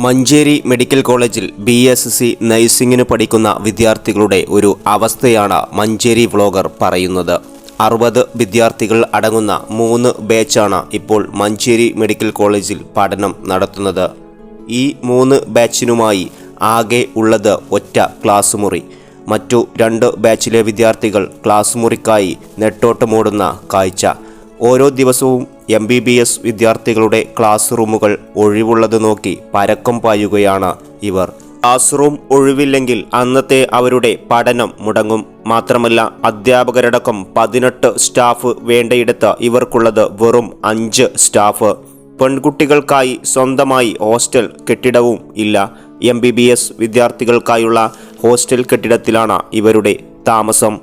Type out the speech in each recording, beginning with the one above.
Manjeri medical കോളേജിൽ BSc നഴ്സിംഗിന് പഠിക്കുന്ന വിദ്യാർത്ഥികളുടെ ഒരു അവസ്ഥയാണ് മഞ്ചേരി വ്ലോഗർ പറയുന്നത്. 60 വിദ്യാർത്ഥികൾ അടങ്ങുന്ന 3 ബാച്ചാണ് ഇപ്പോൾ മഞ്ചേരി മെഡിക്കൽ കോളേജിൽ പഠനം നടത്തുന്നത്. ഈ 3 ബാച്ചിനുമായി ആകെ ഉള്ളത് ഒറ്റ ക്ലാസ് മുറി. മറ്റു 2 ബാച്ചിലെ വിദ്യാർത്ഥികൾ ക്ലാസ് മുറിക്കായി നെട്ടോട്ടമോടുന്ന കാഴ്ച. ഓരോ ദിവസവും MBBS വിദ്യാർത്ഥികളുടെ ക്ലാസ് റൂമുകൾ ഒഴിവുള്ളത് നോക്കി പരക്കം പായുകയാണ് ഇവർ. ക്ലാസ് റൂം ഒഴിവില്ലെങ്കിൽ അന്നത്തെ അവരുടെ പഠനം മുടങ്ങും. മാത്രമല്ല, അധ്യാപകരടക്കം 18 സ്റ്റാഫ് വേണ്ടയിടത്ത് ഇവർക്കുള്ളത് വെറും 5 സ്റ്റാഫ്. പെൺകുട്ടികൾക്കായി സ്വന്തമായി ഹോസ്റ്റൽ കെട്ടിടവും ഇല്ല. MBBS വിദ്യാർത്ഥികൾക്കായുള്ള ഹോസ്റ്റൽ കെട്ടിടത്തിലാണ് ഇവരുടെ താമസം.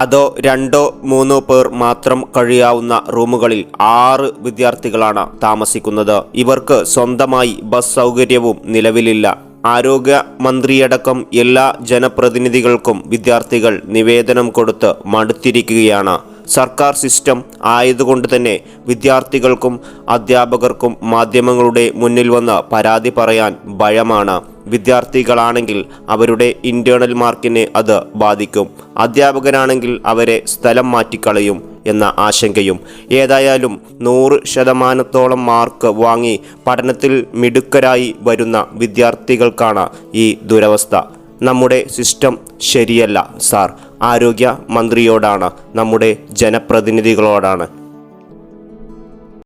അതോ 2-3 പേർ മാത്രം കഴിയാവുന്ന റൂമുകളിൽ 6 വിദ്യാർത്ഥികളാണ് താമസിക്കുന്നത്. ഇവർക്ക് സ്വന്തമായി ബസ് സൗകര്യവും നിലവിലില്ല. ആരോഗ്യ മന്ത്രിയടക്കം എല്ലാ ജനപ്രതിനിധികൾക്കും വിദ്യാർത്ഥികൾ നിവേദനം കൊടുത്ത് മടുത്തിരിക്കുകയാണ്. സർക്കാർ സിസ്റ്റം ആയതുകൊണ്ട് തന്നെ വിദ്യാർത്ഥികൾക്കും അധ്യാപകർക്കും മാധ്യമങ്ങളുടെ മുന്നിൽ വന്ന് പരാതി പറയാൻ ഭയമാണ്. വിദ്യാർത്ഥികളാണെങ്കിൽ അവരുടെ ഇന്റേണൽ മാർക്കിനെ അത് ബാധിക്കും. അധ്യാപകരാണെങ്കിൽ അവരെ സ്ഥലം മാറ്റിക്കളയും എന്ന ആശങ്കയും. ഏതായാലും 100% മാർക്ക് വാങ്ങി പഠനത്തിൽ മിടുക്കരായി വരുന്ന വിദ്യാർത്ഥികൾക്കാണ് ഈ ദുരവസ്ഥ. നമ്മുടെ സിസ്റ്റം ശരിയല്ല സാർ. ആരോഗ്യ മന്ത്രിയോടാണ്, നമ്മുടെ ജനപ്രതിനിധികളോടാണ്